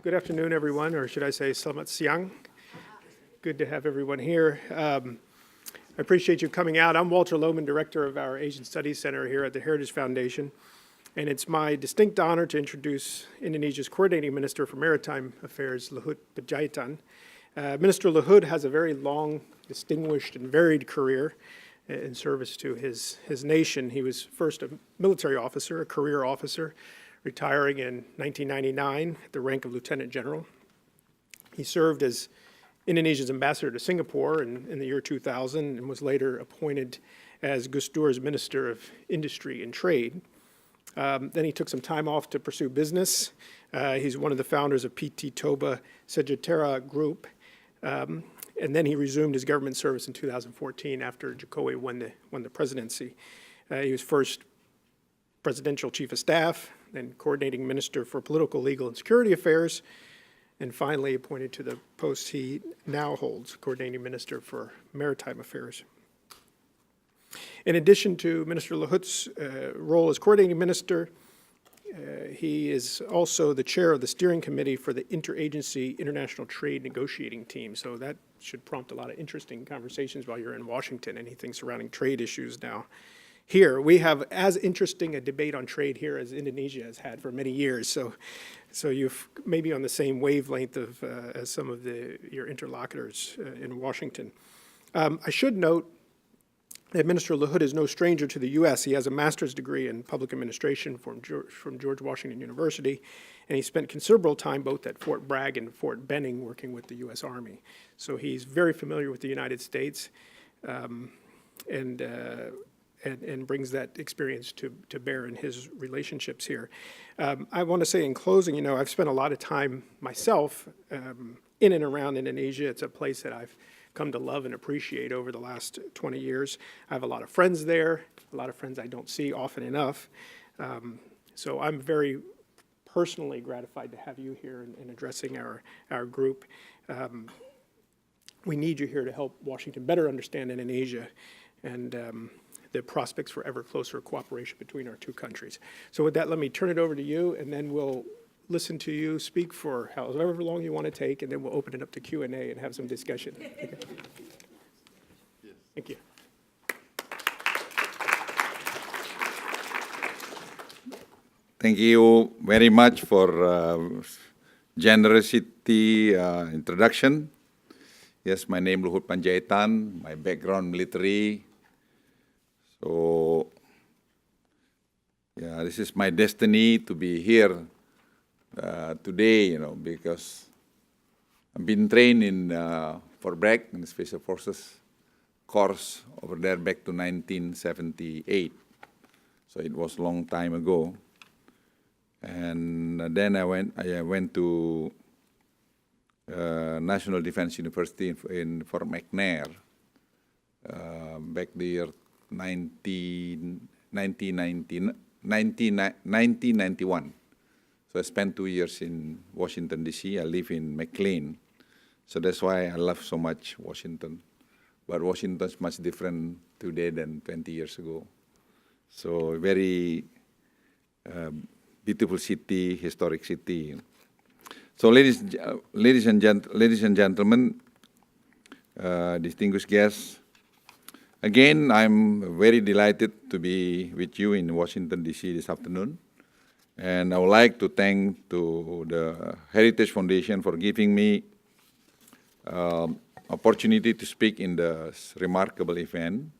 Good afternoon, everyone, or should I say selamat siang. Good to have everyone here. I appreciate you coming out. I'm Walter Lohman, Director of our Asian Studies Center here at the Heritage Foundation, and it's my distinct honor to introduce Indonesia's Coordinating Minister for Maritime Affairs, Luhut Pandjaitan. Minister Luhut has a very long, distinguished, and varied career in service to his nation. He was first a military officer, a career officer, retiring in 1999 at the rank of Lieutenant General. He served as Indonesia's ambassador to Singapore in the year 2000 and was later appointed as Gus Dur's Minister of Industry and Trade. Then he took some time off to pursue business. He's one of the founders of PT Toba Sejahtera Group. And then he resumed his government service in 2014 after Joko won the presidency. He was first Presidential Chief of Staff, then Coordinating Minister for Political, Legal, and Security Affairs, and finally appointed to the post he now holds, Coordinating Minister for Maritime Affairs. In addition to Minister Luhut's role as Coordinating Minister, he is also the chair of the steering committee for the Interagency International Trade Negotiating Team, so that should prompt a lot of interesting conversations while you're in Washington, anything surrounding trade issues now. Here, we have as interesting a debate on trade here as Indonesia has had for many years, so you've maybe on the same wavelength of as some of your interlocutors in Washington. I should note that Minister Luhut is no stranger to the U.S. He has a master's degree in public administration from George Washington University, and he spent considerable time both at Fort Bragg and Fort Benning working with the U.S. Army. So he's very familiar with the United States and brings that experience to bear in his relationships here. I want to say in closing, I've spent a lot of time myself in and around Indonesia. It's a place that I've come to love and appreciate over the last 20 years. I have a lot of friends there, a lot of friends I don't see often enough. So I'm very personally gratified to have you here and addressing our group. We need you here to help Washington better understand Indonesia and the prospects for ever closer cooperation between our two countries. So with that, let me turn it over to you, and then we'll listen to you speak for however long you want to take, and then we'll open it up to Q&A and have some discussion. Okay. Yes. Thank you. Thank you very much for generosity introduction. Yes, my name is Luhut Pandjaitan, my background military. So, yeah, this is my destiny to be here today, because I've been trained in Fort Bragg in the Special Forces course over there back to 1978. So it was a long time ago. And then I went to National Defense University in Fort McNair back the year 1991. So I spent 2 years in Washington, D.C. I live in McLean. So that's why I love so much Washington. But Washington is much different today than 20 years ago. So very beautiful city, historic city. So ladies and gentlemen, distinguished guests, again, I'm very delighted to be with you in Washington, D.C. this afternoon. And I would like to thank the Heritage Foundation for giving me opportunity to speak in this remarkable event.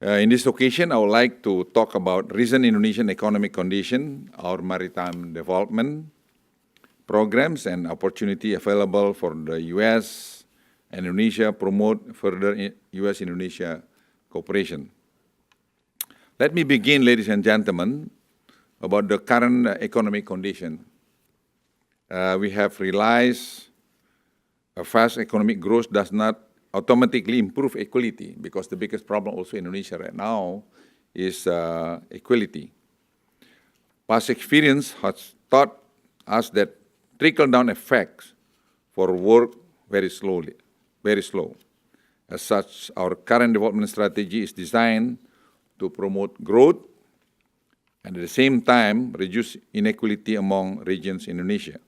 In this occasion, I would like to talk about recent Indonesian economic condition, our maritime development programs, and opportunity available for the U.S. and Indonesia promote further U.S.-Indonesia cooperation. Let me begin, ladies and gentlemen, about the current economic condition. We have realized a fast economic growth does not automatically improve equality, because the biggest problem also in Indonesia right now is equality. Past experience has taught us that trickle-down effects for work very slow. As such, our current development strategy is designed to promote growth and at the same time reduce inequality among regions in Indonesia.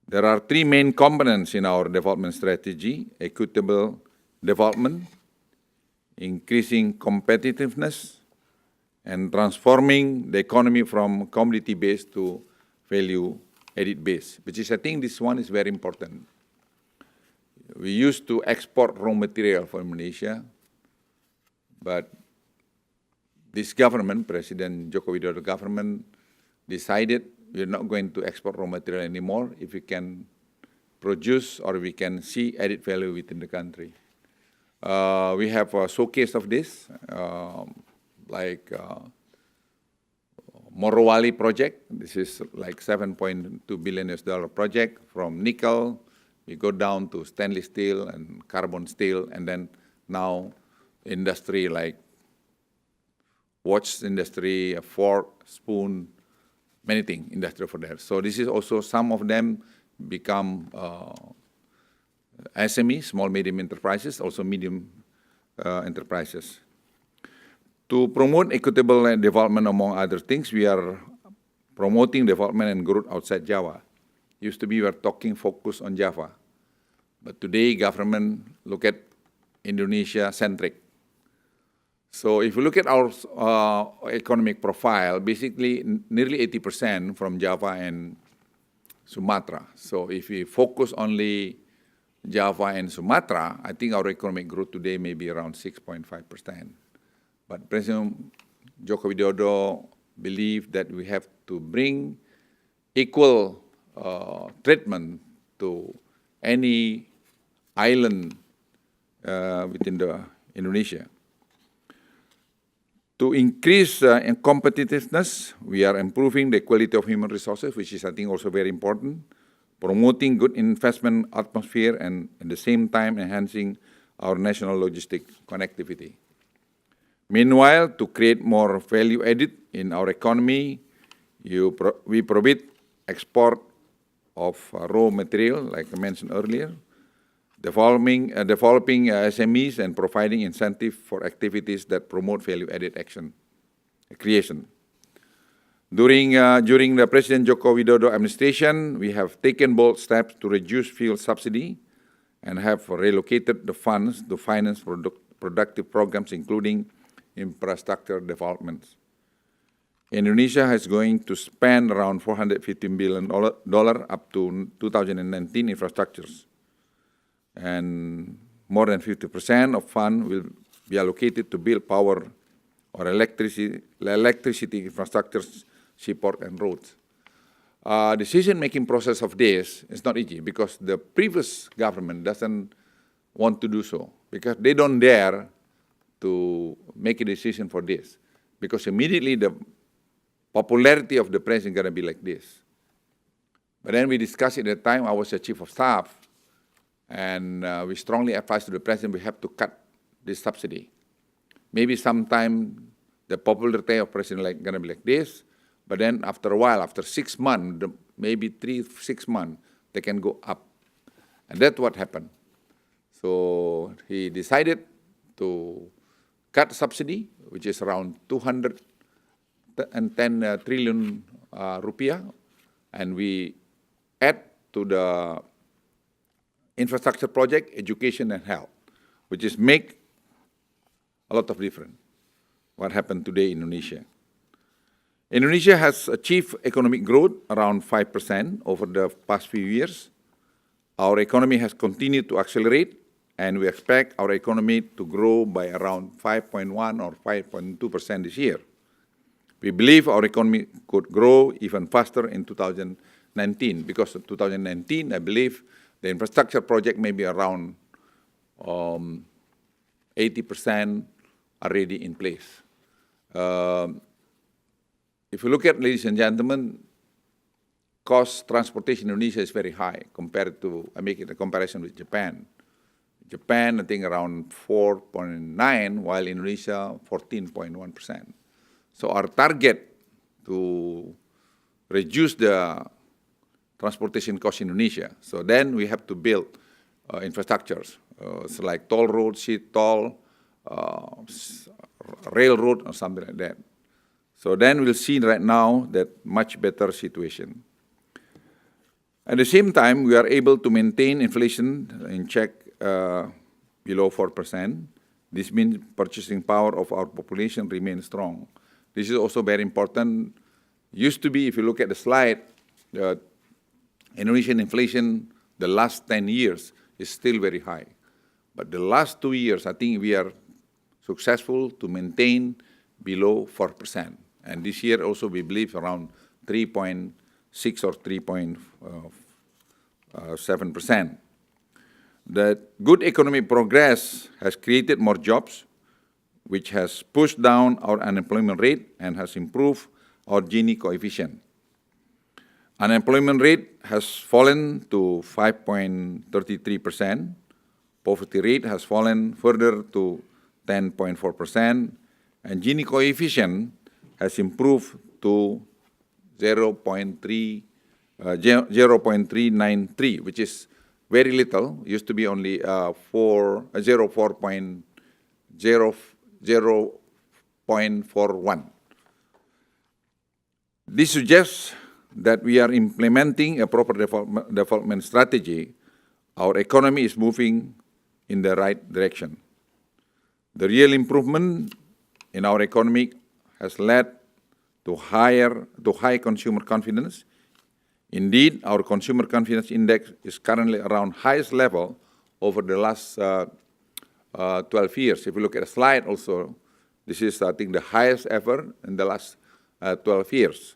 There are three main components in our development strategy: equitable development, increasing competitiveness, and transforming the economy from commodity-based to value-added base, which is, I think this one is very important. We used to export raw material from Indonesia, but this government, President Joko Widodo government, decided we're not going to export raw material anymore if we can produce or we can see added value within the country. We have a showcase of this, like Morowali project. This is like $7.2 billion project. From nickel, we go down to stainless steel and carbon steel, and then now industry like watch industry, a fork, spoon, many things industry for that. So this is also, some of them become SME, small medium enterprises, also medium enterprises. To promote equitable development, among other things, we are promoting development and growth outside Java. Used to be we were talking focus on Java, but today government look at Indonesia-centric. So if you look at our economic profile, basically nearly 80% from Java and Sumatra. So if we focus only Java and Sumatra, I think our economic growth today may be around 6.5%. But President Joko Widodo believed that we have to bring equal treatment to any island within the Indonesia. To increase competitiveness, we are improving the quality of human resources, which is, I think, also very important, promoting good investment atmosphere, and at the same time enhancing our national logistic connectivity. Meanwhile, to create more value added in our economy, we prohibit export of raw material, like I mentioned earlier, developing SMEs and providing incentive for activities that promote value-added action creation. During the President Joko Widodo administration, we have taken bold steps to reduce fuel subsidy and have relocated the funds to finance productive programs, including infrastructure developments. Indonesia is going to spend around $415 billion up to 2019 infrastructures. And more than 50% of funds will be allocated to build power or electricity infrastructures, seaport, and roads. Decision-making process of this is not easy because the previous government doesn't want to do so, because they don't dare to make a decision for this, because immediately the popularity of the president is going to be like this. But then we discussed at the time, I was the chief of staff, and we strongly advised to the president we have to cut this subsidy. Maybe sometime the popularity of president going to be like this, but then after a while, after 6 months, maybe 3-6 months, they can go up. And that's what happened. So he decided to cut subsidy, which is around 210 trillion rupiah, and we add to the infrastructure project, education and health, which is make a lot of difference. What happened today in Indonesia? Indonesia has achieved economic growth around 5% over the past few years. Our economy has continued to accelerate, and we expect our economy to grow by around 5.1 or 5.2% this year. We believe our economy could grow even faster in 2019, because in 2019, I believe the infrastructure project may be around 80% already in place. If you look at, ladies and gentlemen, cost transportation in Indonesia is very high compared to, I make it a comparison with Japan. Japan, I think around 4.9, while Indonesia 14.1%. So our target to reduce the transportation cost in Indonesia, so then we have to build infrastructures, so like toll roads, sea toll, railroad, or something like that. So then we'll see right now that much better situation. At the same time, we are able to maintain inflation in check below 4%. This means purchasing power of our population remains strong. This is also very important. Used to be, if you look at the slide, Indonesian inflation, the last 10 years is still very high. But the last 2 years, I think we are successful to maintain below 4%. And this year also we believe around 3.6 or 3.7%. The good economic progress has created more jobs, which has pushed down our unemployment rate and has improved our Gini coefficient. Unemployment rate has fallen to 5.33%. Poverty rate has fallen further to 10.4%, and Gini coefficient has improved to 0.393, which is very little. It used to be only 0.41. This suggests that we are implementing a proper development strategy. Our economy is moving in the right direction. The real improvement in our economy has led to high consumer confidence. Indeed, our consumer confidence index is currently around highest level over the last 12 years. If you look at the slide also, this is, I think, the highest ever in the last 12 years,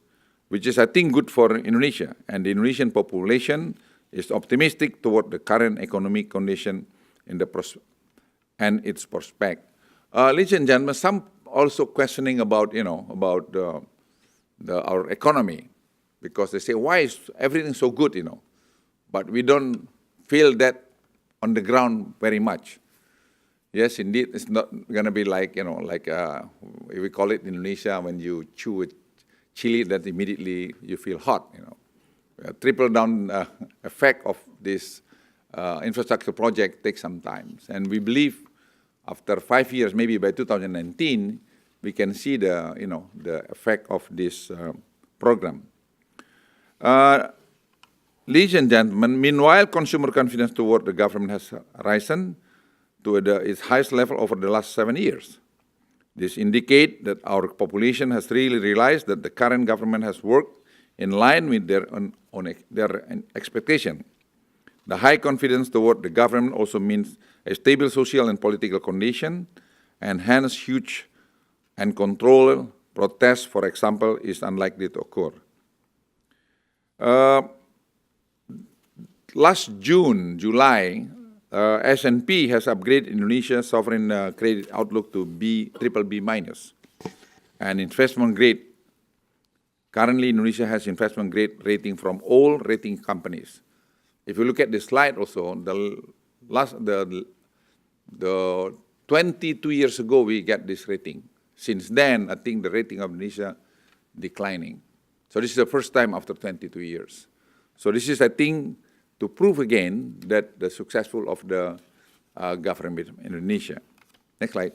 which is, I think, good for Indonesia. And the Indonesian population is optimistic toward the current economic condition and its prospect. Ladies and gentlemen, some also questioning about, our economy, because they say, why is everything so good, But we don't feel that on the ground very much. Yes, indeed, it's not going to be like, we call it in Indonesia, when you chew chili, that immediately you feel hot, Triple down effect of this infrastructure project takes some time. And we believe after 5 years, maybe by 2019, we can see the effect of this program. Ladies and gentlemen, meanwhile, consumer confidence toward the government has risen to its highest level over the last 7 years. This indicates that our population has really realized that the current government has worked in line with their expectation. The high confidence toward the government also means a stable social and political condition, and hence huge and controlled protests, for example, is unlikely to occur. Last July, S&P has upgraded Indonesia's sovereign credit outlook to BBB minus, and investment grade. Currently, Indonesia has investment grade rating from all rating companies. If you look at this slide also, the 22 years ago we get this rating. Since then, I think the rating of Indonesia declining. So this is the first time after 22 years. So this is, I think, to prove again that the successful of the government of Indonesia. Next slide.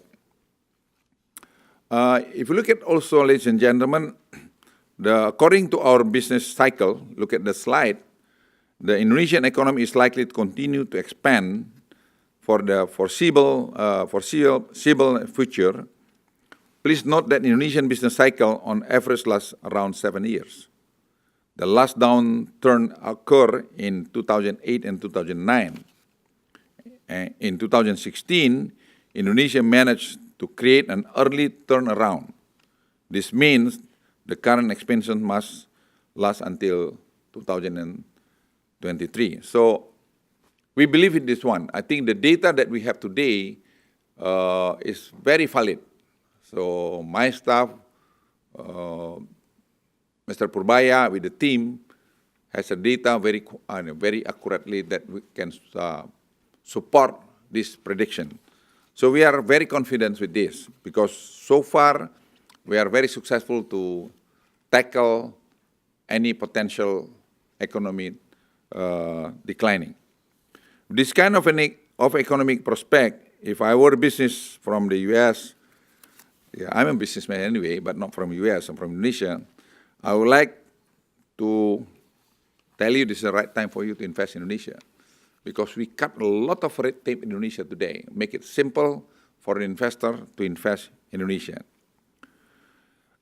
If you look at also, ladies and gentlemen, according to our business cycle, look at the slide, the Indonesian economy is likely to continue to expand for the foreseeable future. Please note that Indonesian business cycle on average lasts around 7 years. The last downturn occurred in 2008 and 2009. In 2016, Indonesia managed to create an early turnaround. This means the current expansion must last until 2023. So we believe in this one. I think the data that we have today is very valid. So my staff, Mr. Purbaya with the team, has a data very accurately that we can support this prediction. So we are very confident with this because so far we are very successful to tackle any potential economy declining. This kind of economic prospect, if I were a business from the US, I'm a businessman anyway, but not from US, I'm from Indonesia, I would like to tell you this is the right time for you to invest in Indonesia, because we cut a lot of red tape in Indonesia today, make it simple for an investor to invest in Indonesia.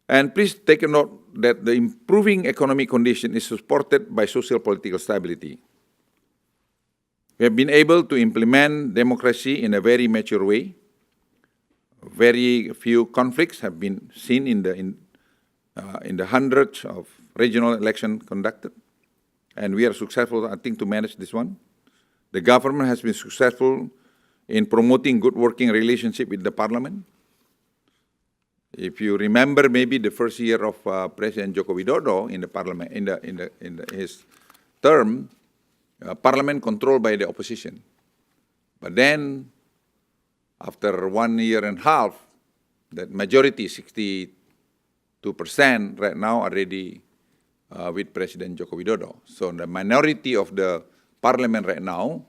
And please take a note that the improving economic condition is supported by social political stability. We have been able to implement democracy in a very mature way. Very few conflicts have been seen in the hundreds of regional elections conducted. And we are successful, I think, to manage this one. The government has been successful in promoting good working relationship with the parliament. If you remember, maybe the first year of President Joko Widodo in the parliament, his term, parliament controlled by the opposition. But then, after 1 year and a half, that majority, 62% right now, already with President Joko Widodo. So the minority of the parliament right now,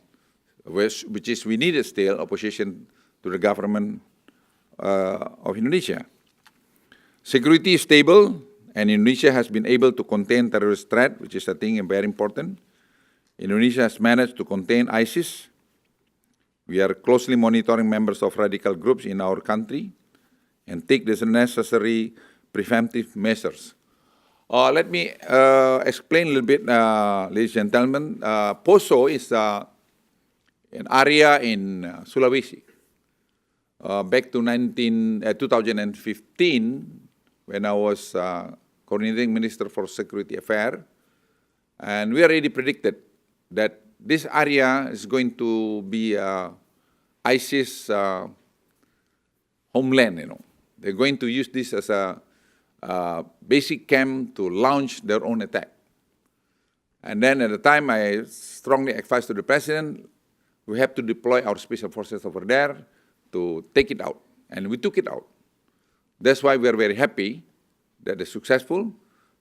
which is we needed still opposition to the government of Indonesia. Security is stable, and Indonesia has been able to contain terrorist threat, which is, I think, very important. Indonesia has managed to contain ISIS. We are closely monitoring members of radical groups in our country and take the necessary preventive measures. Let me explain a little bit, ladies and gentlemen. Poso is an area in Sulawesi. Back to 2015, when I was Coordinating Minister for Security Affairs, and we already predicted that this area is going to be ISIS homeland, you know. They're going to use this as a basic camp to launch their own attack. And then at the time, I strongly advised to the President, we have to deploy our special forces over there to take it out. And we took it out. That's why we are very happy that they're successful.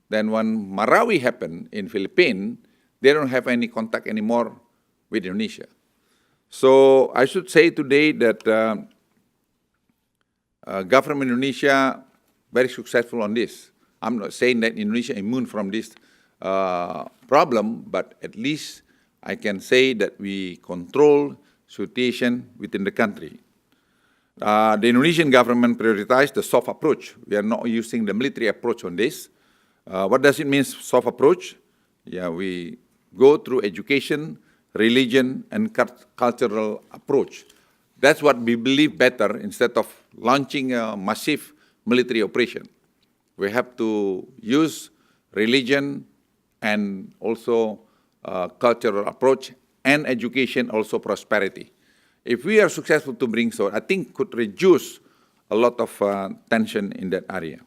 Then when Marawi happened in Philippines, they don't have any contact anymore with Indonesia. So I should say today that government Indonesia very successful on this. I'm not saying that Indonesia is immune from this problem, but at least I can say that we control situation within the country. The Indonesian government prioritized the soft approach. We are not using the military approach on this. What does it mean, soft approach? Yeah, we go through education, religion, and cultural approach. That's what we believe better instead of launching a massive military operation. We have to use religion and also cultural approach, and education, also prosperity. If we are successful to bring so, I think could reduce a lot of tension in that area.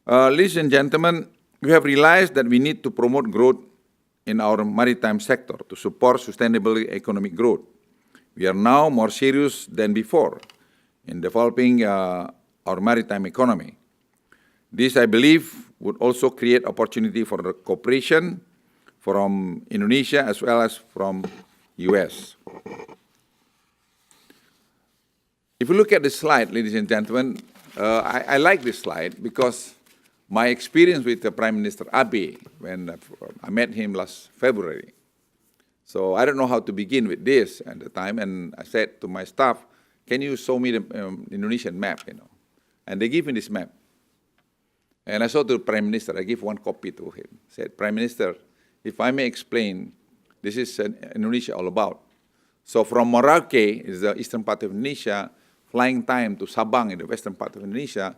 Ladies and gentlemen, we have realized that we need to promote growth in our maritime sector to support sustainable economic growth. We are now more serious than before in developing our maritime economy. This, I believe, would also create opportunity for the cooperation from Indonesia as well as from US. If you look at this slide, ladies and gentlemen, I like this slide because my experience with the Prime Minister Abe, when I met him last February. So I don't know how to begin with this at the time, and I said to my staff, can you show me the Indonesian map, you know? And they gave me this map. And I saw to the Prime Minister, I give one copy to him. I said, Prime Minister, if I may explain, this is Indonesia all about. So from Merauke, is the eastern part of Indonesia, flying time to Sabang in the western part of Indonesia,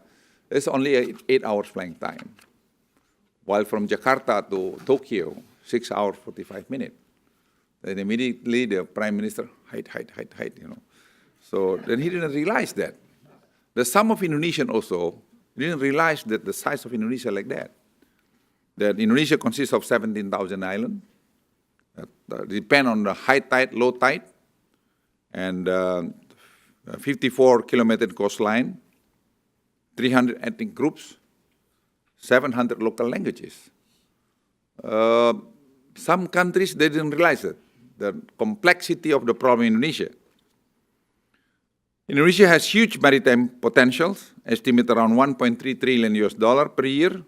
it's only 8 hours flying time. While from Jakarta to Tokyo, 6 hours, 45 minutes. Then immediately the Prime Minister, hide, you know. So then he didn't realize that. The sum of Indonesian also didn't realize that the size of Indonesia like that. That Indonesia consists of 17,000 islands. Depend on the high tide, low tide, and 54-kilometer coastline, 300 ethnic groups, 700 local languages. Some countries, they didn't realize it, the complexity of the problem in Indonesia. Indonesia has huge maritime potentials, estimated around $1.3 trillion per year,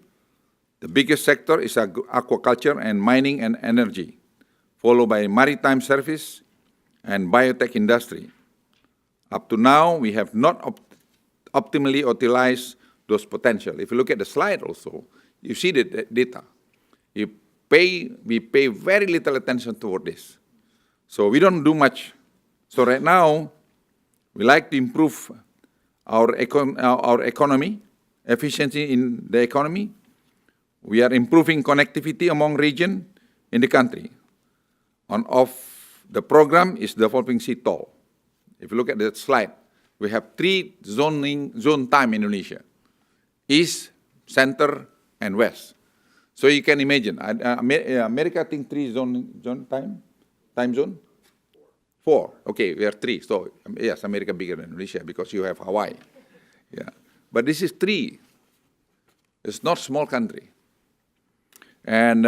The biggest sector is aquaculture and mining and energy, followed by maritime service and biotech industry. Up to now, we have not optimally utilized those potential. If you look at the slide also, you see the data. We pay very little attention toward this. So we don't do much. So right now, we like to improve our economy, efficiency in the economy. We are improving connectivity among regions in the country. One of the program is developing sea toll. If you look at the slide, we have 3 zone time in Indonesia: East, Center, and West. So you can imagine, America, I think 3 time zone? 4. Okay, we are 3. So yes, America bigger than Indonesia because you have Hawaii. Yeah, but this is 3. It's not small country. And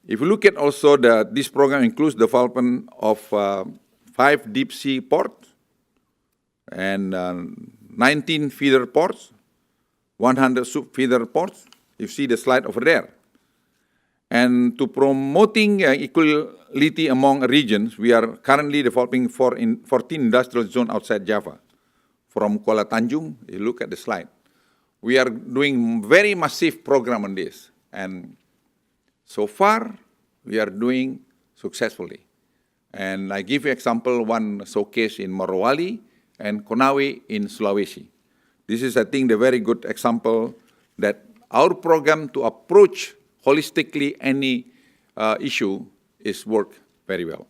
if you look at also this program includes development of 5 deep sea ports and 19 feeder ports, 100 sub feeder ports. You see the slide over there. And to promoting equality among regions, we are currently developing 14 industrial zones outside Java. From Kuala Tanjung, you look at the slide. We are doing very massive program on this. And so far, we are doing successfully. And I give you example, one showcase in Morowali and Konawe in Sulawesi. This is, I think, the very good example that our program to approach holistically any issue is work very well.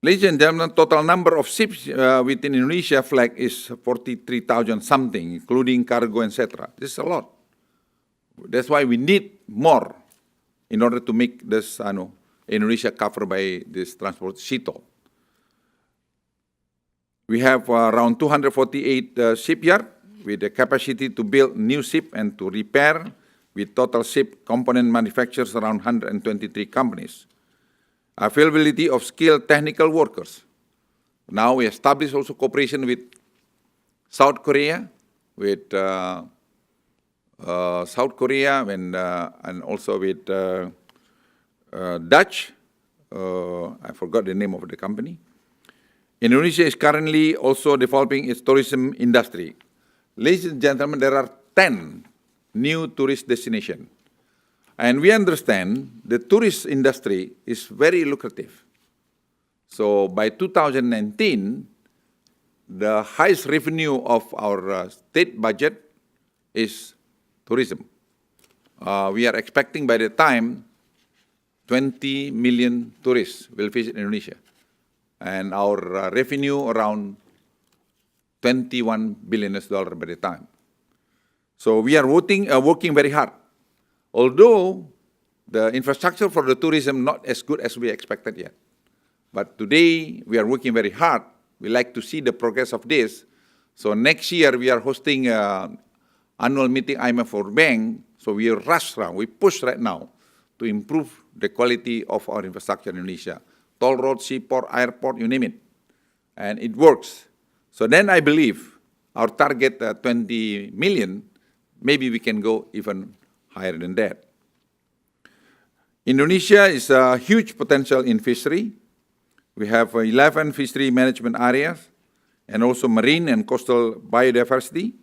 Ladies and gentlemen, total number of ships within Indonesia flag is 43,000 something, including cargo, etc. This is a lot. That's why we need more in order to make this Indonesia covered by this transport sea toll. We have around 248 shipyards with the capacity to build new ship and to repair, with total ship component manufacturers around 123 companies. Availability of skilled technical workers. Now we establish also cooperation with South Korea, and also with Dutch. I forgot the name of the company. Indonesia is currently also developing its tourism industry. Ladies and gentlemen, there are 10 new tourist destinations. And we understand the tourist industry is very lucrative. So by 2019, the highest revenue of our state budget is tourism. We are expecting by the time 20 million tourists will visit Indonesia. And our revenue around $21 billion by the time. So we are working very hard. Although the infrastructure for the tourism not as good as we expected yet. But today we are working very hard. We like to see the progress of this. So next year we are hosting an annual meeting IMF World Bank. So we rush around, we push right now to improve the quality of our infrastructure in Indonesia. Toll road, seaport, airport, you name it. And it works. So then I believe our target 20 million, maybe we can go even higher than that. Indonesia is a huge potential in fishery. We have 11 fishery management areas and also marine and coastal biodiversity.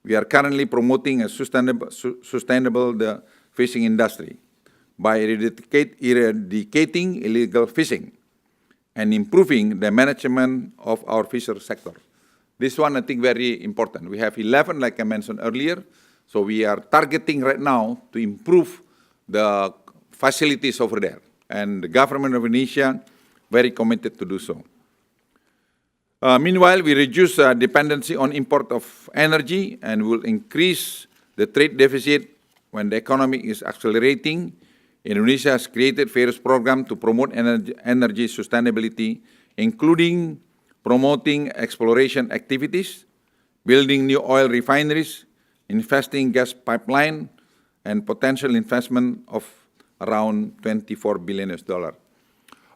We are currently promoting a sustainable fishing industry by eradicating illegal fishing and improving the management of our fishery sector. This one I think very important. We have 11, like I mentioned earlier. So we are targeting right now to improve the facilities over there. And the government of Indonesia very committed to do so. Meanwhile, we reduce dependency on import of energy and will increase the trade deficit when the economy is accelerating. Indonesia has created various programs to promote energy sustainability, including promoting exploration activities, building new oil refineries, investing gas pipeline, and potential investment of around $24 billion.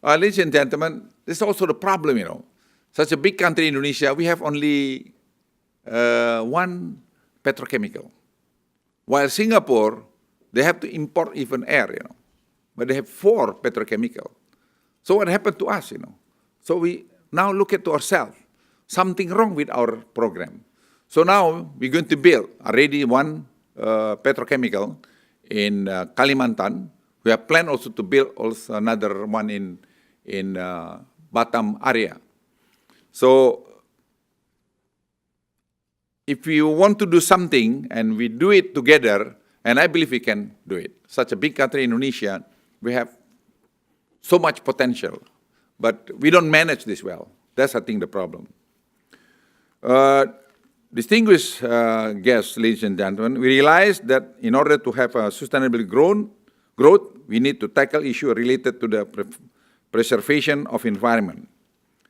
Ladies and gentlemen, this is also the problem, Such a big country, Indonesia, we have only one petrochemical. While Singapore, they have to import even air, but they have 4 petrochemical. So what happened to us, So we now look at ourselves, something wrong with our program. So now we're going to build already one petrochemical in Kalimantan. We have planned also to build also another one in Batam area. So if you want to do something and we do it together, and I believe we can do it. Such a big country, Indonesia, we have so much potential, but we don't manage this well. That's, I think, the problem. Distinguished guests, ladies and gentlemen, we realize that in order to have a sustainable growth, we need to tackle issues related to the preservation of environment.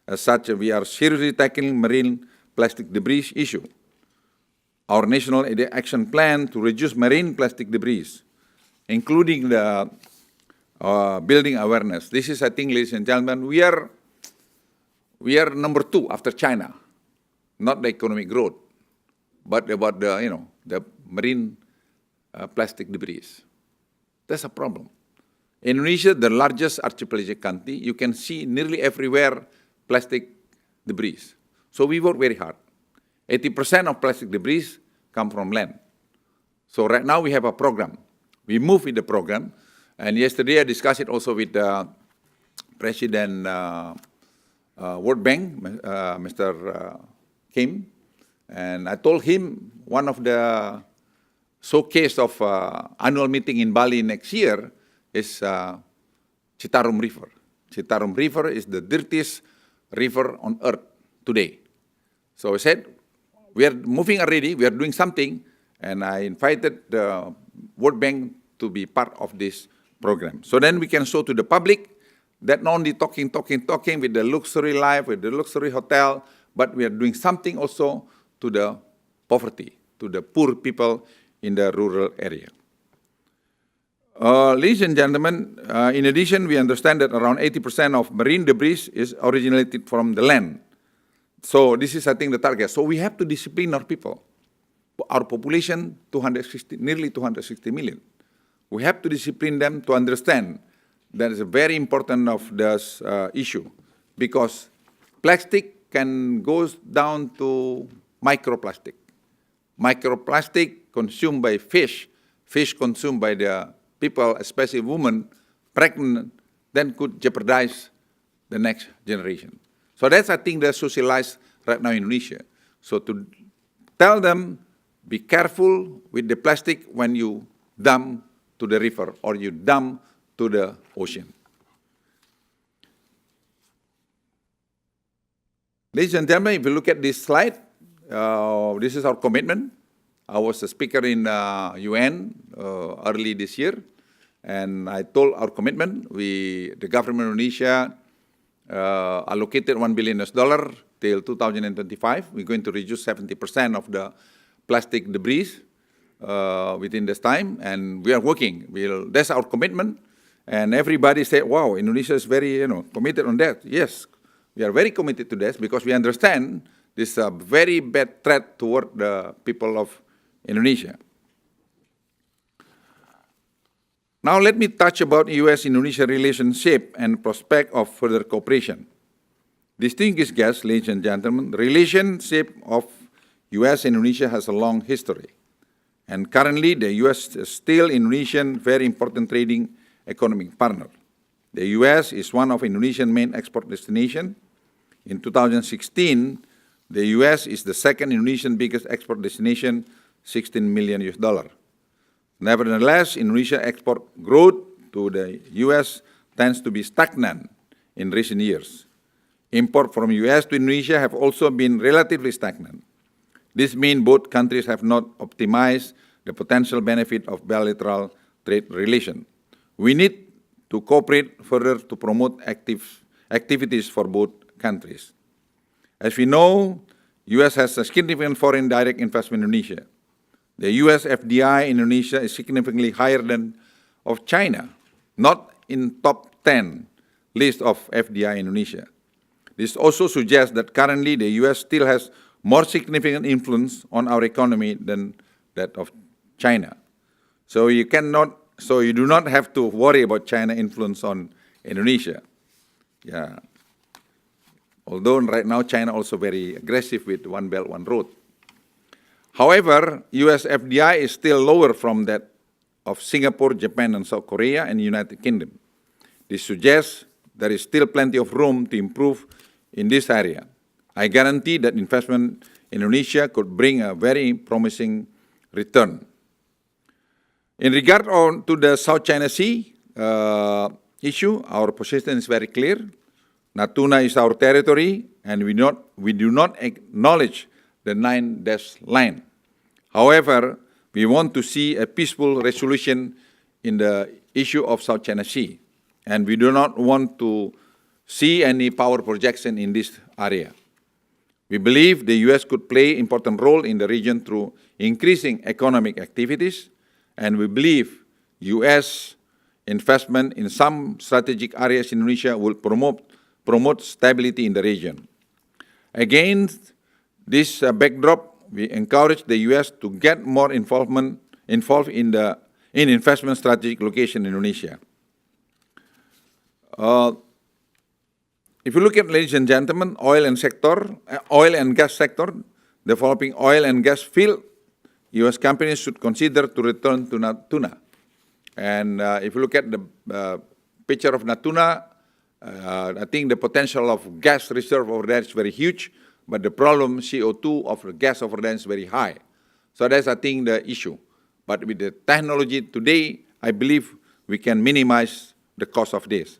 As such, we are seriously tackling marine plastic debris issue. Our national action plan to reduce marine plastic debris, including the building awareness. This is, I think, ladies and gentlemen, we are number 2 after China, not the economic growth, but about the, the marine plastic debris. That's a problem. Indonesia, the largest archipelagic country, you can see nearly everywhere plastic debris. So we work very hard. 80% of plastic debris come from land. So right now we have a program. We move with the program. And yesterday I discussed it also with President World Bank, Mr. Kim. And I told him one of the showcase of annual meeting in Bali next year is Citarum River. Citarum River is the dirtiest river on earth today. So I said, we are moving already, we are doing something, and I invited the World Bank to be part of this program. So then we can show to the public that not only talking with the luxury life, with the luxury hotel, but we are doing something also to the poverty, to the poor people in the rural area. Ladies and gentlemen, in addition, we understand that around 80% of marine debris is originated from the land. So this is, I think, the target. So we have to discipline our people. Our population, nearly 260 million. We have to discipline them to understand that is a very important of this issue, because plastic can go down to microplastic. Microplastic consumed by fish consumed by the people, especially women, pregnant, then could jeopardize the next generation. So that's, I think, the socialized right now in Indonesia. So to tell them, be careful with the plastic when you dump to the river or you dump to the ocean. Ladies and gentlemen, if you look at this slide, this is our commitment. I was a speaker in UN early this year, and I told our commitment. The government of Indonesia allocated $1 billion till 2025. We're going to reduce 70% of the plastic debris within this time, and we are working. That's our commitment, and everybody said, wow, Indonesia is very committed on that. Yes, we are very committed to this because we understand this is a very bad threat toward the people of Indonesia. Now let me touch about U.S.-Indonesia relationship and prospect of further cooperation. Distinguished guests, ladies and gentlemen, the relationship of U.S.-Indonesia has a long history. And currently, the U.S. is still Indonesian very important trading economic partner. The U.S. is one of Indonesian main export destinations. In 2016, the U.S. is the second Indonesian biggest export destination, $16 million. Nevertheless, Indonesia export growth to the U.S. tends to be stagnant in recent years. Import from U.S. to Indonesia have also been relatively stagnant. This means both countries have not optimized the potential benefit of bilateral trade relations. We need to cooperate further to promote activities for both countries. As we know, U.S. has a significant foreign direct investment in Indonesia. The U.S. FDI in Indonesia is significantly higher than of China, not in top 10 list of FDI in Indonesia. This also suggests that currently the U.S. still has more significant influence on our economy than that of China. So you do not have to worry about China influence on Indonesia. Yeah. Although right now China also very aggressive with One Belt, One Road. However, US FDI is still lower from that of Singapore, Japan, and South Korea, and United Kingdom. This suggests there is still plenty of room to improve in this area. I guarantee that investment in Indonesia could bring a very promising return. In regard to the South China Sea issue, our position is very clear. Natuna is our territory, and we do not acknowledge the 9-dash line. However, we want to see a peaceful resolution in the issue of South China Sea, and we do not want to see any power projection in this area. We believe the US could play an important role in the region through increasing economic activities, and we believe US investment in some strategic areas in Indonesia will promote stability in the region. Against this backdrop, we encourage the US to get more involved in investment strategic location in Indonesia. If you look at, ladies and gentlemen, oil and gas sector, developing oil and gas field, US companies should consider to return to Natuna. And if you look at the picture of Natuna, I think the potential of gas reserve over there is very huge, but the problem, CO2 of the gas over there is very high. So that's, I think, the issue. But with the technology today, I believe we can minimize the cost of this.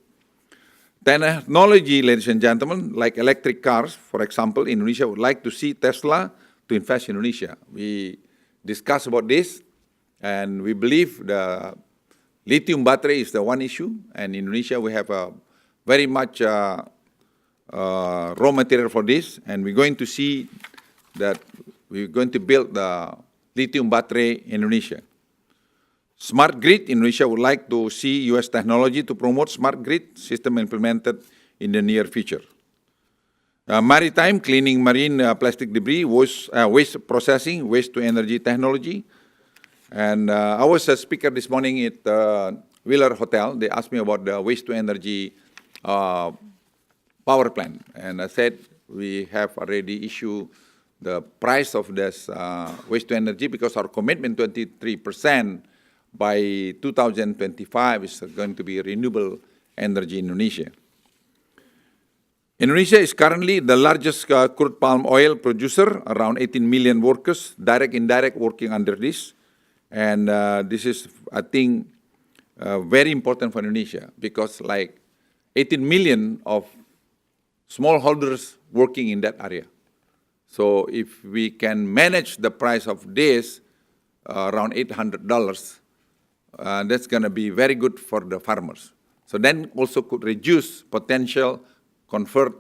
Technology, ladies and gentlemen, like electric cars, for example, Indonesia would like to see Tesla to invest in Indonesia. We discussed about this, and we believe the lithium battery is the one issue, and in Indonesia we have a very much raw material for this, and we're going to see that we're going to build the lithium battery in Indonesia. Smart grid, Indonesia would like to see US technology to promote smart grid system implemented in the near future. Maritime, cleaning marine plastic debris, waste processing, waste to energy technology. And I was a speaker this morning at Wheeler Hotel. They asked me about the waste to energy power plant. And I said, we have already issued the price of this waste to energy because our commitment, 23% by 2025, is going to be renewable energy in Indonesia. Indonesia is currently the largest crude palm oil producer, around 18 million workers, direct, indirect, working under this. And this is, I think, very important for Indonesia because like 18 million of smallholders working in that area. So if we can manage the price of this around $800, that's going to be very good for the farmers. So then also could reduce potential convert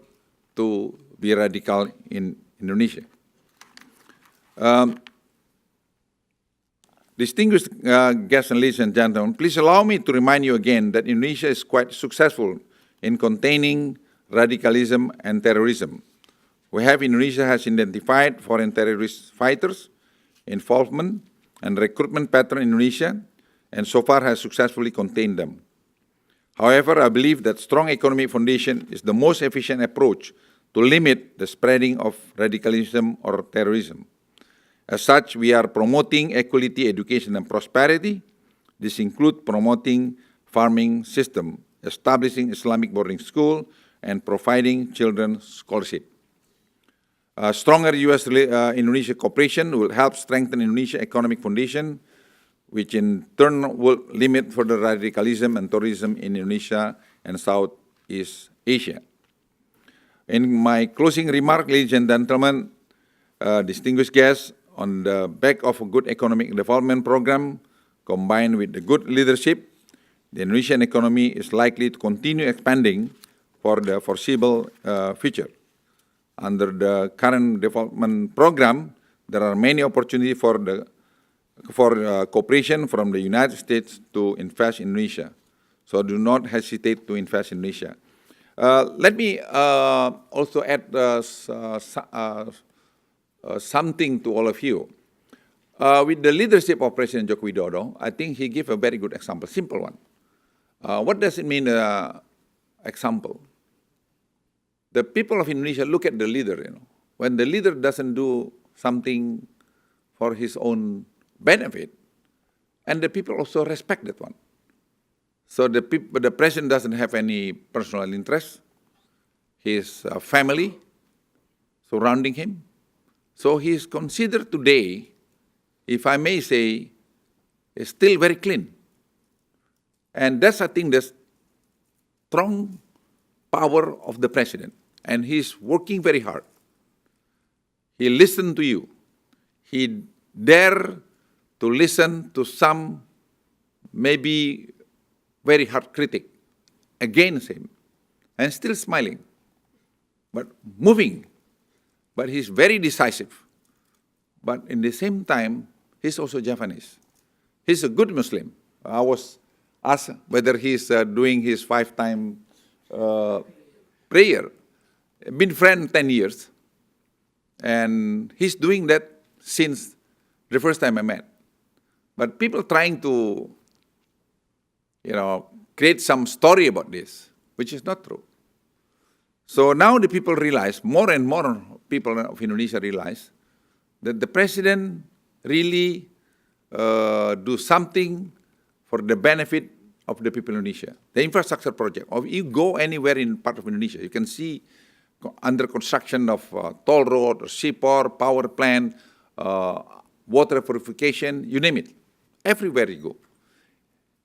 to be radical in Indonesia. Distinguished guests and ladies and gentlemen, please allow me to remind you again that Indonesia is quite successful in containing radicalism and terrorism. Indonesia has identified foreign terrorist fighters, involvement, and recruitment pattern in Indonesia, and so far has successfully contained them. However, I believe that strong economic foundation is the most efficient approach to limit the spreading of radicalism or terrorism. As such, we are promoting equality, education, and prosperity. This includes promoting farming system, establishing Islamic boarding school, and providing children scholarship. Stronger US-Indonesia cooperation will help strengthen Indonesia's economic foundation, which in turn will limit further radicalism and terrorism in Indonesia and Southeast Asia. In my closing remark, ladies and gentlemen, distinguished guests, on the back of a good economic development program combined with the good leadership, the Indonesian economy is likely to continue expanding for the foreseeable future. Under the current development program, there are many opportunities for cooperation from the United States to invest in Indonesia. So do not hesitate to invest in Indonesia. Let me also add something to all of you. With the leadership of President Joko Widodo, I think he gave a very good example, simple one. What does it mean, example? The people of Indonesia look at the leader, When the leader doesn't do something for his own benefit, and the people also respect that one. So the president doesn't have any personal interest, his family surrounding him. So he is considered today, if I may say, is still very clean. And that's, I think, the strong power of the president. And he's working very hard. He listened to you. He dare to listen to some maybe very hard critic against him, and still smiling, but moving. But he's very decisive. But in the same time, he's also Japanese. He's a good Muslim. I was asked whether he's doing his 5-time prayer. Been friend 10 years. And he's doing that since the first time I met. But people trying to, create some story about this, which is not true. So now the people realize, more and more people of Indonesia realize, that the president really do something for the benefit of the people of Indonesia. The infrastructure project, or you go anywhere in part of Indonesia, you can see under construction of toll road, or seaport, power plant, water purification, you name it. Everywhere you go.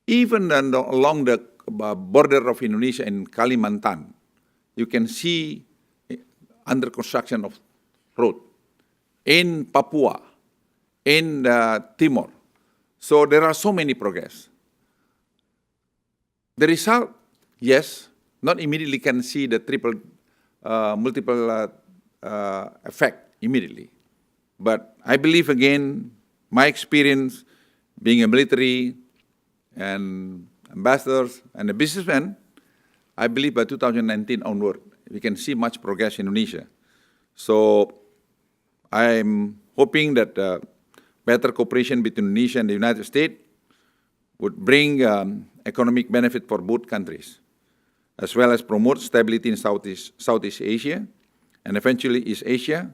Even along the border of Indonesia in Kalimantan, you can see under construction of road. In Papua, in Timor. So there are so many progress. The result, yes, not immediately can see the multiple effect immediately. But I believe, again, my experience being a military and ambassadors and a businessman, I believe by 2019 onward, we can see much progress in Indonesia. So I'm hoping that better cooperation between Indonesia and the United States would bring economic benefit for both countries, as well as promote stability in Southeast Asia and eventually East Asia,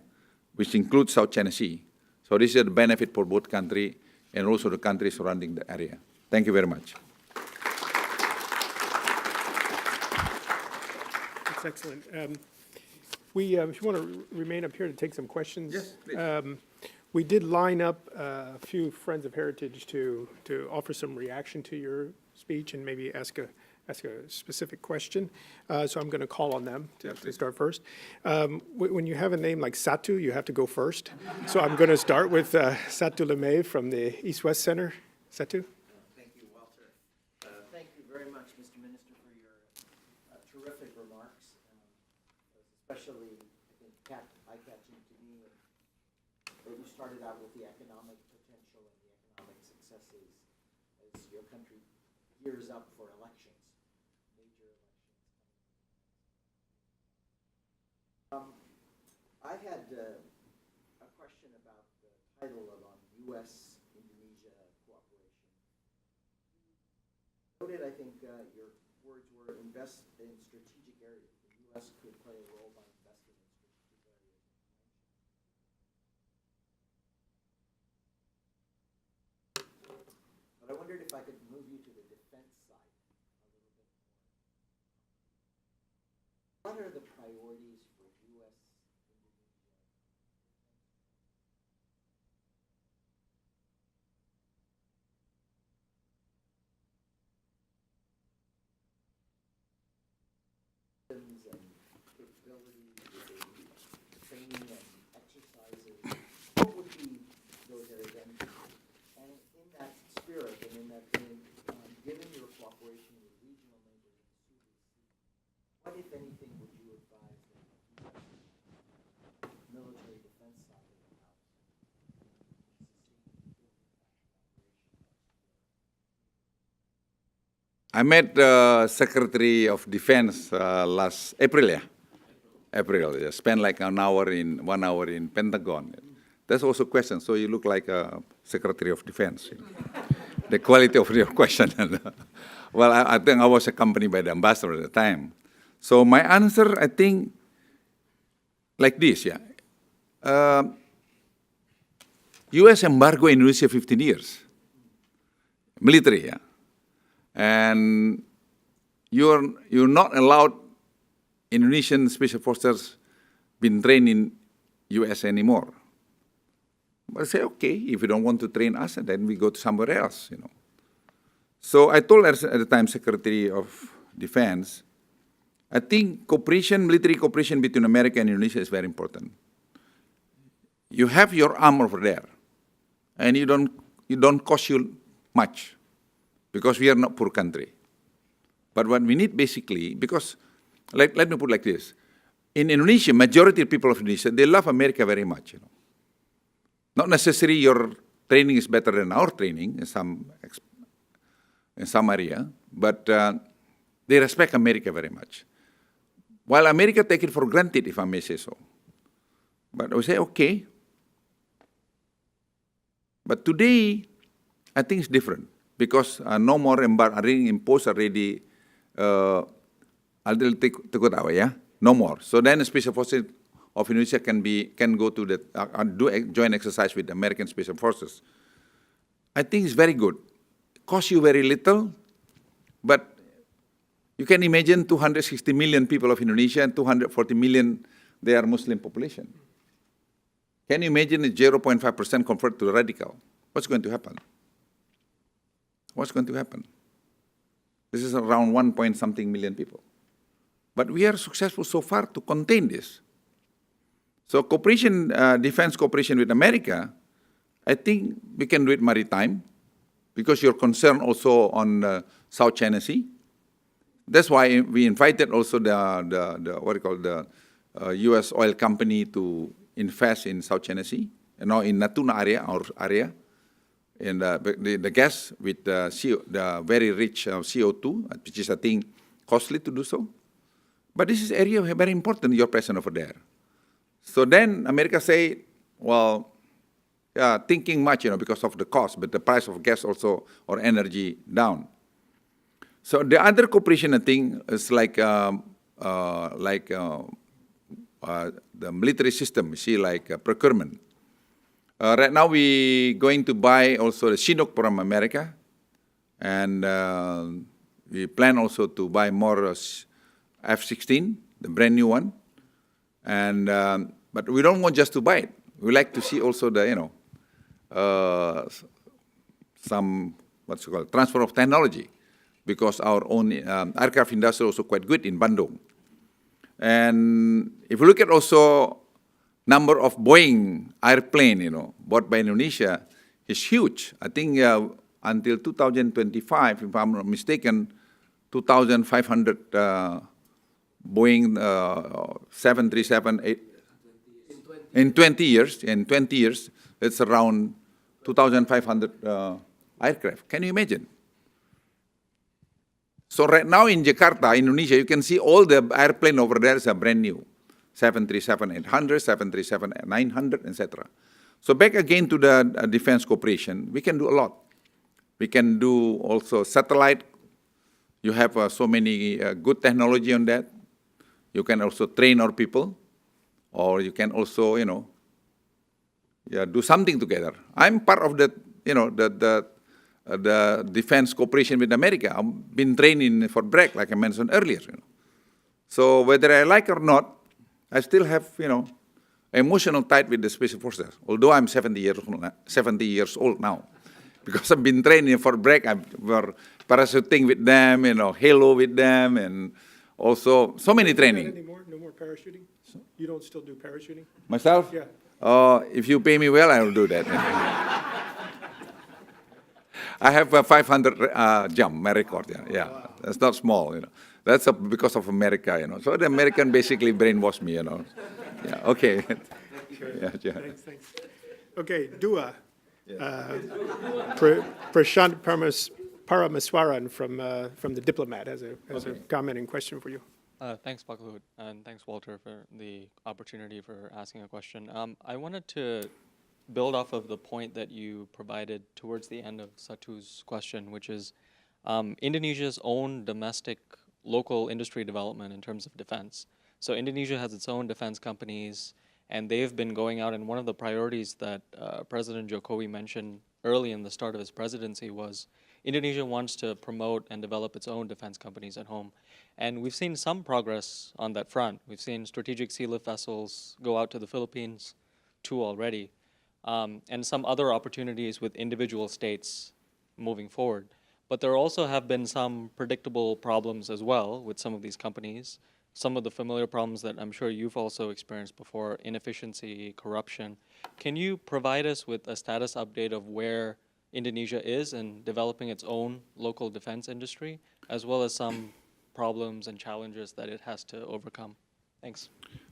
which includes South China Sea. So this is a benefit for both countries and also the countries surrounding the area. Thank you very much. That's excellent. If you want to remain up here to take some questions. Yes, please. We did line up a few friends of heritage to offer some reaction to your speech and maybe ask a specific question. So I'm going to call on them to start first. When you have a name like Satu, you have to go first. So I'm going to start with Satu Lemay from the East-West Center. Satu? Thank you, Walter. Thank you very much, Mr. Minister, for your terrific remarks, especially, I think, eye-catching to me. That you started out with the economic potential and the economic successes as your country gears up for elections, major elections. I had a question about the title on U.S.-Indonesia cooperation. Noted, I think, your words were invest in strategic areas. The U.S. could play a role by investing in strategic areas. But I wondered if I could move you to the defense side a little bit more. What are the priorities for U.S. Indonesia and capabilities, training and exercises? What would be those areas? And in that spirit and in that vein, given your cooperation with regional neighbors in the Sea, what, if anything, would you advise the military defense side of the house? I met the Secretary of Defense last April, April. Spent like 1 hour in Pentagon. That's also a question. So you look like a Secretary of Defense. The quality of your question. Well, I think I was accompanied by the ambassador at the time. So my answer, I think, like this, yeah. U.S. embargo Indonesia 15 years. Military, yeah. And you're not allowed Indonesian special forces being trained in U.S. anymore. But I say, okay, if you don't want to train us, then we go to somewhere else, you know. So I told at the time Secretary of Defense, I think cooperation, military cooperation between America and Indonesia is very important. You have your arm over there, and you don't cost you much, because we are not poor country. But what we need basically, because, let me put it like this. In Indonesia, majority of people of Indonesia, they love America very much, you know. Not necessarily your training is better than our training in some area, but they respect America very much. While America take it for granted, if I may say so. But we say, okay. But today, I think it's different, because no more imposed already, no more. So then the Special Forces of Indonesia can go to do a joint exercise with the American Special Forces. I think it's very good. Costs you very little, but you can imagine 260 million people of Indonesia and 240 million, they are Muslim population. Can you imagine a 0.5% convert to radical? What's going to happen? What's going to happen? This is around 1 point something million people. But we are successful so far to contain this. So cooperation, defense cooperation with America, I think we can do it maritime, because you're concerned also on South China Sea. That's why we invited also the U.S. oil company to invest in South China Sea, in Natuna area, our area, and the gas with the very rich CO2, which is, I think, costly to do so. But this is area very important, your presence over there. So then America say, well, thinking much, because of the cost, but the price of gas also, or energy, down. So the other cooperation, I think, is like the military system, you see, like procurement. Right now, we going to buy also the Chinook from America, and we plan also to buy more F-16, the brand new one. And but we don't want just to buy it. We like to see also the some transfer of technology, because our own aircraft industry is also quite good in Bandung. And if you look at also number of Boeing airplane, bought by Indonesia, is huge. I think until 2025, if I'm not mistaken, 2,500 Boeing 737 in 20 years. In 20 years, it's around 2,500 aircraft. Can you imagine? So right now in Jakarta, Indonesia, you can see all the airplane over there is a brand new. 737-800, 737-900, etc. So back again to the defense cooperation, we can do a lot. We can do also satellite. You have so many good technology on that. You can also train our people, or you can also, do something together. I'm part of the defense cooperation with America. I've been trained in Fort Bragg, like I mentioned earlier. So whether I like or not, I still have, emotional tie with the Special Forces. Although I'm 70 years old now, because I've been trained in Fort Bragg. I'm parachuting with them, Halo with them, and also so many training. No more parachuting? You don't still do parachuting? Myself? Yeah. If you pay me well, I will do that. I have a 500 jump, my record. Yeah. That's not small. That's because of America. So the American basically brainwashed me. Yeah. Okay. Sure. Yeah. Thanks. Okay. Dua. Prashant Paramaswaran from the Diplomat has a comment and question for you. Thanks, Pak Luhut, and thanks, Walter, for the opportunity for asking a question. I wanted to build off of the point that you provided towards the end of Satu's question, which is Indonesia's own domestic local industry development in terms of defense. So Indonesia has its own defense companies, and they've been going out, and one of the priorities that President Jokowi mentioned early in the start of his presidency was Indonesia wants to promote and develop its own defense companies at home. And we've seen some progress on that front. We've seen strategic sea lift vessels go out to the Philippines, 2 already, and some other opportunities with individual states moving forward. But there also have been some predictable problems as well with some of these companies. Some of the familiar problems that I'm sure you've also experienced before, inefficiency, corruption. Can you provide us with a status update of where Indonesia is in developing its own local defense industry, as well as some problems and challenges that it has to overcome? Thanks.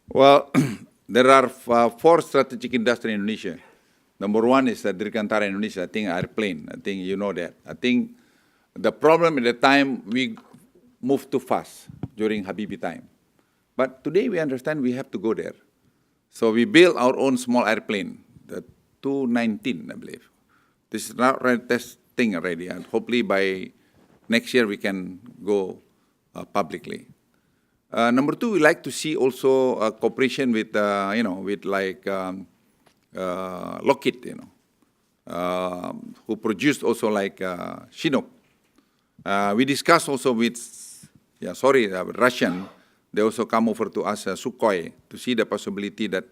Well, there are 4 strategic industry in Indonesia. Number 1 is Dirgantara Indonesia, I think airplane. I think you know that. I think the problem at the time, we moved too fast during Habibie time. But today we understand we have to go there. So we built our own small airplane, the 219, I believe. This is not testing already, and hopefully by next year we can go publicly. Number 2, we like to see also a cooperation with, with like Lockheed, who produced also like Chinook. We discussed also with, Russian. They also come over to us, Sukhoi, to see the possibility that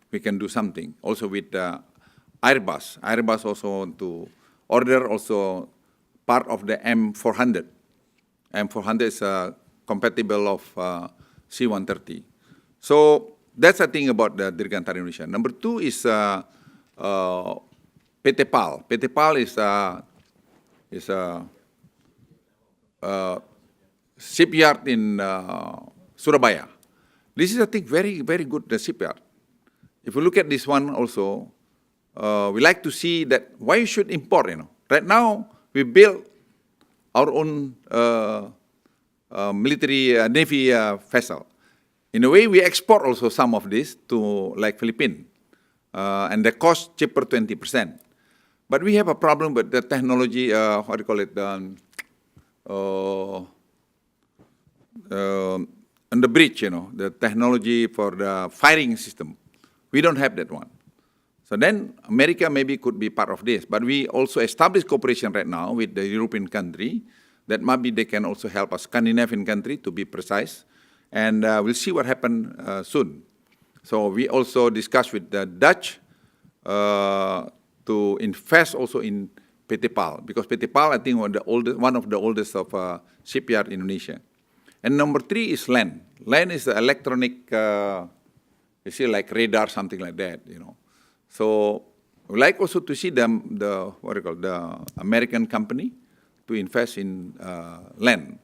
we can do something. Also with Airbus. Airbus also want to order also part of the M400. M400 is compatible of C-130. So that's the thing about the Dirgantara Indonesia. Number 2 is PT PAL. PT PAL is a shipyard in Surabaya. This is, I think, very, very good shipyard. If you look at this one also, we like to see that why you should import, Right now, we build our own military navy vessel. In a way, we export also some of this to like Philippines, and the cost cheaper 20%. But we have a problem with the technology, what do you call it, on the bridge, the technology for the firing system. We don't have that one. So then America maybe could be part of this. But we also establish cooperation right now with the European country that maybe they can also help us, Scandinavian country to be precise. And we'll see what happens soon. So we also discussed with the Dutch to invest also in PT PAL, because PT PAL, I think, one of the oldest of shipyard in Indonesia. And number 3 is land. Land is the electronic, you see, like radar, something like that, So we like also to see them, the American company to invest in land.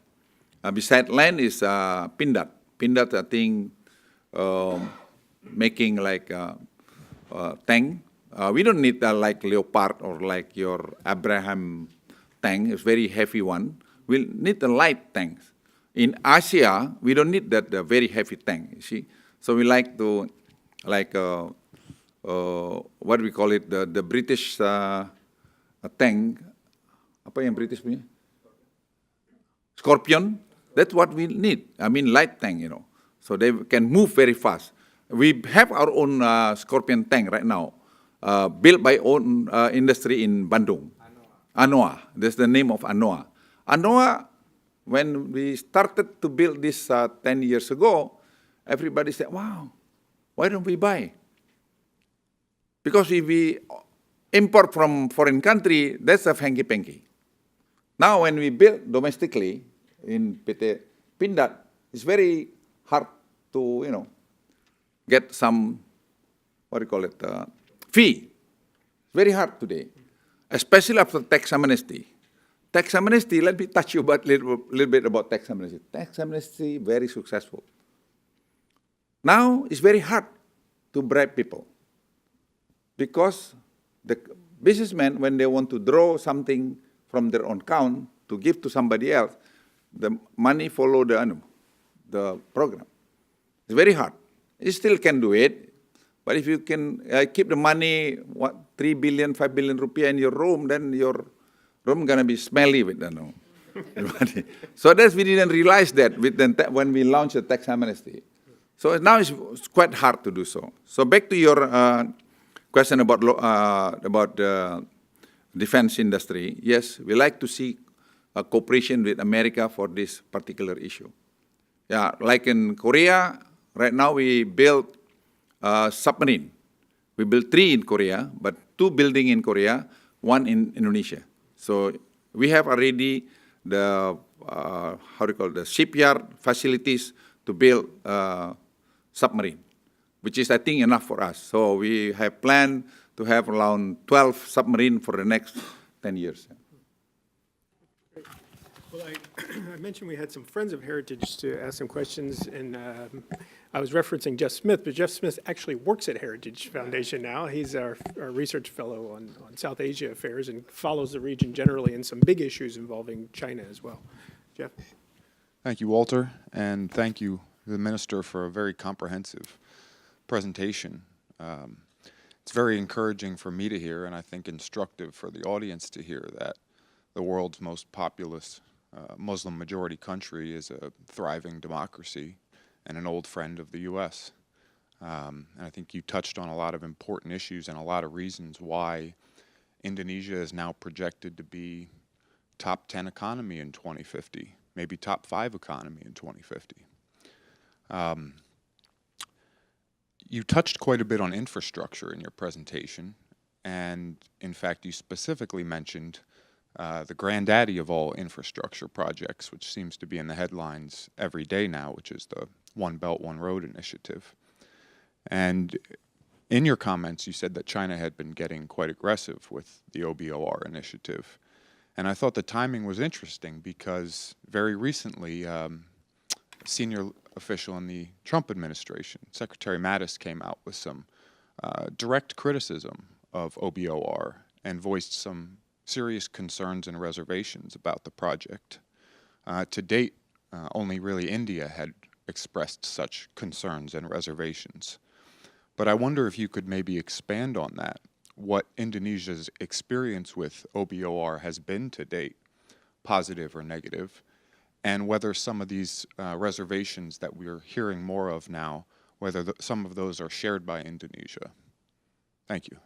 Beside land is Pindad. Pindad, I think, making like tank. We don't need like Leopard or like your Abraham tank. It's very heavy one. We need the light tanks. In Asia, we don't need that very heavy tank, you see. So we like to, like, what we call it, the British tank. Apa yang British punya? Scorpion. That's what we need. I mean, light tank, So they can move very fast. We have our own Scorpion tank right now, built by own industry in Bandung. Anoa. That's the name of Anoa. Anoa, when we started to build this 10 years ago, everybody said, wow, why don't we buy? Because if we import from foreign country, that's a hanky-panky. Now, when we build domestically in PT Pindad, it's very hard to, get some, what do you call it, fee. It's very hard today, especially after tax amnesty. Tax amnesty, let me touch you about little bit about tax amnesty. Tax amnesty, very successful. Now, it's very hard to bribe people because the businessmen, when they want to draw something from their own account to give to somebody else, the money follow the program. It's very hard. You still can do it, but if you can keep the money 3 billion, 5 billion rupiah in your room, then your room gonna be smelly with, you know. So that's, we didn't realize that when we launched the tax amnesty. So now it's quite hard to do so. So back to your question about defense industry. Yes, we like to see a cooperation with America for this particular issue. Yeah, like in Korea, right now we build a submarine. We built 3 in Korea, but 2 building in Korea, 1 in Indonesia. So we have already the, the shipyard facilities to build submarine, which is, I think, enough for us. So we have planned to have around 12 submarine for the next 10 years. Well, I mentioned we had some friends of Heritage to ask some questions, and I was referencing Jeff Smith, but Jeff Smith actually works at Heritage Foundation now. He's our research fellow on South Asia affairs and follows the region generally and some big issues involving China as well. Jeff? Thank you, Walter, and thank you, the Minister, for a very comprehensive presentation. It's very encouraging for me to hear, and I think instructive for the audience to hear, that the world's most populous Muslim-majority country is a thriving democracy and an old friend of the U.S. And I think you touched on a lot of important issues and a lot of reasons why Indonesia is now projected to be top 10 economy in 2050, maybe top 5 economy in 2050. You touched quite a bit on infrastructure in your presentation, and in fact you specifically mentioned the granddaddy of all infrastructure projects, which seems to be in the headlines every day now, which is the One Belt, One Road initiative. And in your comments, you said that China had been getting quite aggressive with the OBOR initiative. And I thought the timing was interesting because very recently, a senior official in the Trump administration, Secretary Mattis, came out with some direct criticism of OBOR and voiced some serious concerns and reservations about the project. To date, only really India had expressed such concerns and reservations. But I wonder if you could maybe expand on that, what Indonesia's experience with OBOR has been to date, positive or negative, and whether some of these reservations that we're hearing more of now, whether some of those are shared by Indonesia. Thank you.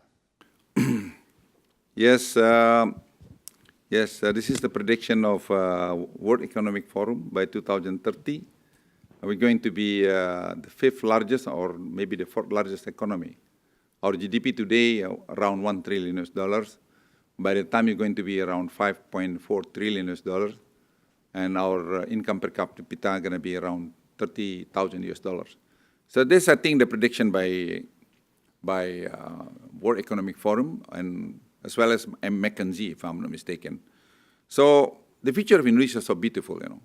Yes, this is the prediction of World Economic Forum by 2030. We're going to be the 5th largest or maybe the 4th largest economy. Our GDP today around $1 trillion. By the time you're going to be around $5.4 trillion. And our income per capita going to be around $30,000. So this, I think, the prediction by World Economic Forum, and as well as McKinsey, if I'm not mistaken. So the future of Indonesia is so beautiful, you know.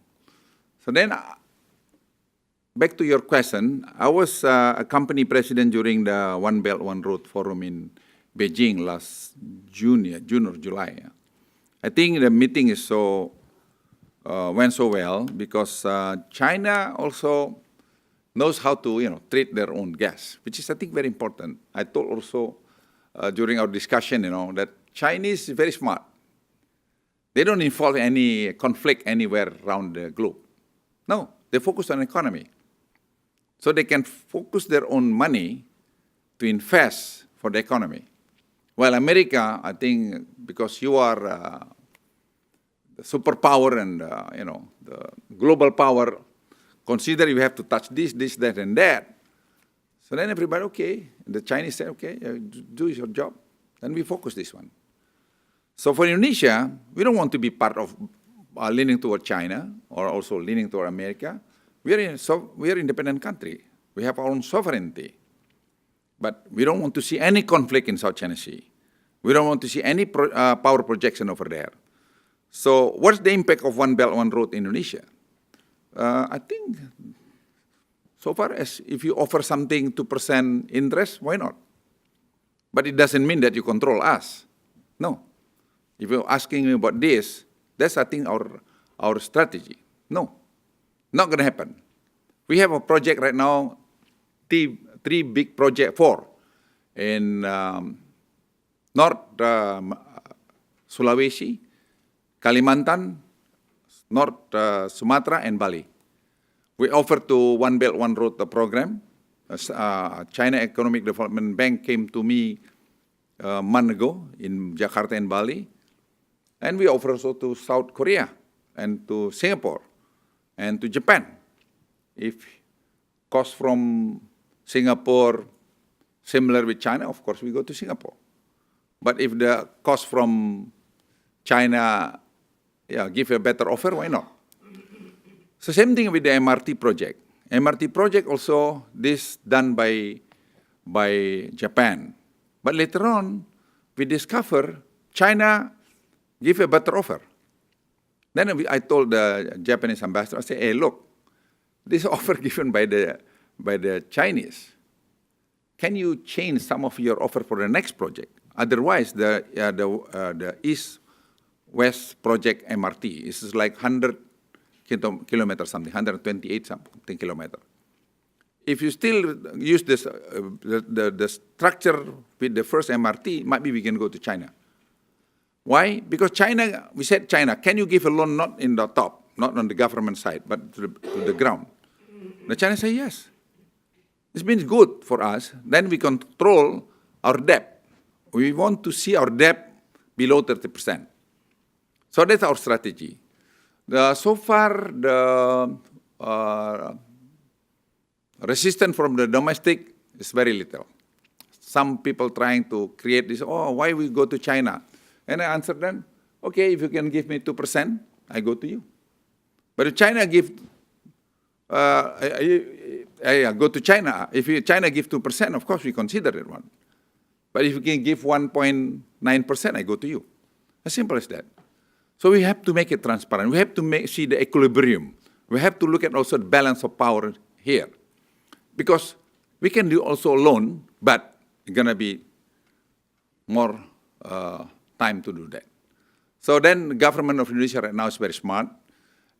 So then, back to your question, I was a company president during the One Belt, One Road Forum in Beijing last June or July. Yeah. I think the meeting is went so well because China also knows how to, treat their own gas, which is, I think, very important. I told also during our discussion, that Chinese is very smart. They don't involve any conflict anywhere around the globe. No, they focus on economy. So they can focus their own money to invest for the economy. While America, I think, because you are the superpower and, the global power, consider you have to touch this, that, and that. So then everybody, okay. The Chinese say, okay, do your job. Then we focus this one. So for Indonesia, we don't want to be part of leaning toward China or also leaning toward America. We are an independent country. We have our own sovereignty. But we don't want to see any conflict in South China Sea. We don't want to see any power projection over there. So what's the impact of One Belt, One Road in Indonesia? I think so far as if you offer something 2% interest, why not? But it doesn't mean that you control us. No. If you're asking me about this, that's, I think, our strategy. No, not going to happen. We have a project right now, three big projects, 4, in North Sulawesi, Kalimantan, North Sumatra, and Bali. We offer to One Belt, One Road program. China Economic Development Bank came to me a month ago in Jakarta and Bali. And we offer also to South Korea and to Singapore and to Japan. If cost from Singapore similar with China, of course we go to Singapore. But if the cost from China give a better offer, why not? So same thing with the MRT project. MRT project also, this done by Japan. But later on, we discover China give a better offer. Then I told the Japanese ambassador, I said, hey, look, this offer given by the Chinese, can you change some of your offer for the next project? Otherwise, the East-West project MRT is like 100 kilometers something, 128 something kilometer. If you still use this, the structure with the first MRT, maybe we can go to China. Why? Because China, we said, China, can you give a loan not in the top, not on the government side, but to the ground? The China say yes. This means good for us. Then we control our debt. We want to see our debt below 30%. So that's our strategy. So far, the resistance from the domestic is very little. Some people trying to create this, oh, why we go to China? And I answered them, okay, if you can give me 2%, I go to you. But if China give, I go to China. If China give 2%, of course we consider it one. But if you can give 1.9%, I go to you. As simple as that. So we have to make it transparent. We have to see the equilibrium. We have to look at also the balance of power here. Because we can do also loan, but it's going to be more time to do that. So then the government of Indonesia right now is very smart.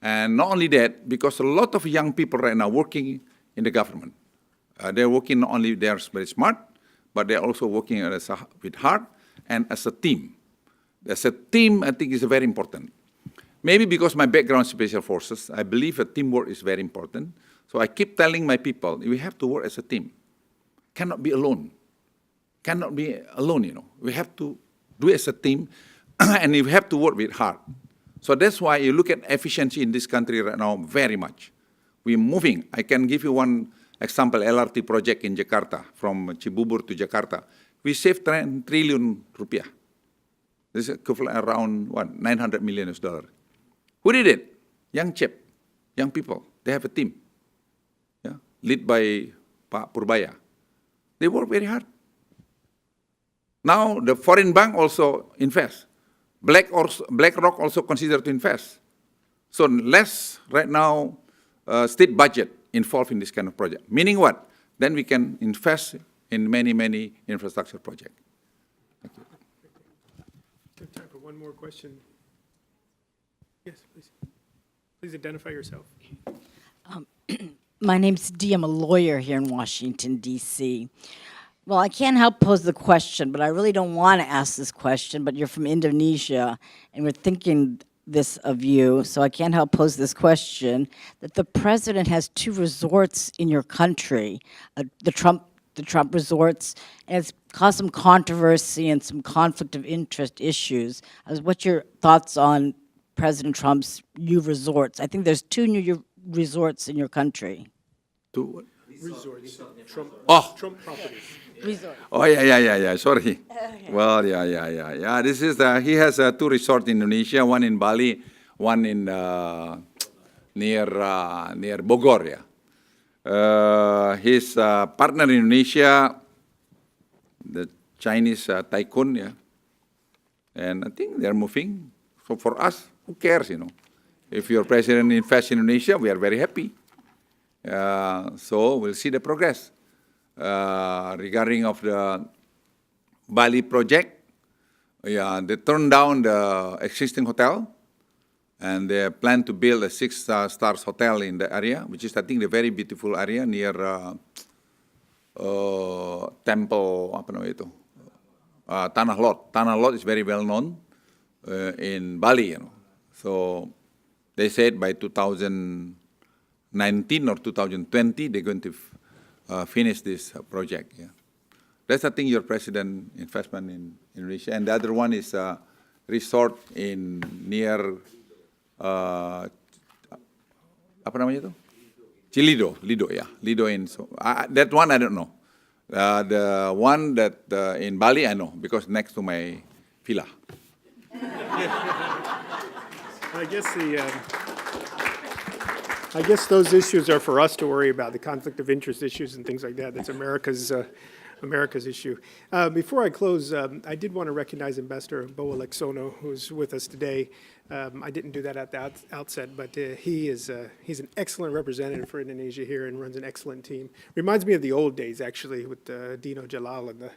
And not only that, because a lot of young people right now working in the government. They're working not only, they're very smart, but they're also working with heart and as a team. As a team, I think is very important. Maybe because my background is special forces, I believe that teamwork is very important. So I keep telling my people, we have to work as a team. Cannot be alone. Cannot be alone, you know. We have to do it as a team, and we have to work with heart. So that's why you look at efficiency in this country right now very much. We're moving. I can give you one example, LRT project in Jakarta, from Cibubur to Jakarta. We saved 10 trillion rupiah. This is equivalent around, what, $900 million. Who did it? Young chip, young people. They have a team, yeah, led by Pak Purbaya. They work very hard. Now the foreign bank also invest. BlackRock also consider to invest. So less right now state budget involved in this kind of project. Meaning what? Then we can invest in many, many infrastructure projects. Thank you. We have time for one more question. Yes, please. Please identify yourself. My name's Dee. I'm a lawyer here in Washington, D.C. Well, I can't help pose the question, but I really don't want to ask this question, but you're from Indonesia, and we're thinking this of you, so I can't help pose this question, that the president has 2 resorts in your country, the Trump resorts, and it's caused some controversy and some conflict of interest issues. What's your thoughts on President Trump's new resorts? I think there's 2 new resorts in your country. 2 what? Resorts. Trump, Oh. Trump properties. Resort. Oh, yeah, sorry. Well, yeah. This is, he has 2 resorts in Indonesia, one in Bali, one in, near Bogor, yeah. His partner in Indonesia, the Chinese tycoon, yeah. And I think they're moving. So for us, who cares, you know? If your president invests in Indonesia, we are very happy. So we'll see the progress. Regarding of the Bali project, yeah, they turned down the existing hotel, and they plan to build a 6-star hotel in the area, which is, I think, a very beautiful area near temple, apa namanya itu? Tanah Lot. Tanah Lot is very well known in Bali, you know. So they said by 2019 or 2020 they're going to finish this project. Yeah, that's I think your president investment in Indonesia, and the other one is resort in near apa namanya itu? Lido, yeah, Lido in so that one I don't know. The one that in Bali I know because next to my villa. I guess those issues are for us to worry about, the conflict of interest issues and things like that. That's America's issue. Before I close, I did want to recognize Ambassador Boa Leksono, who's with us today. I didn't do that at the outset, but he's an excellent representative for Indonesia here and runs an excellent team. Reminds me of the old days, actually, with Dino Jalal and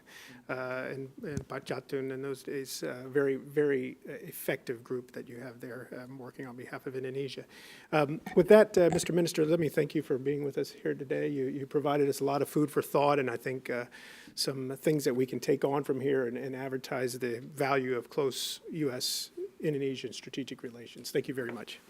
Pak Jatun in those days. Very, very effective group that you have there working on behalf of Indonesia. With that, Mr. Minister, let me thank you for being with us here today. You provided us a lot of food for thought, and I think some things that we can take on from here and advertise the value of close U.S.-Indonesian strategic relations. Thank you very much.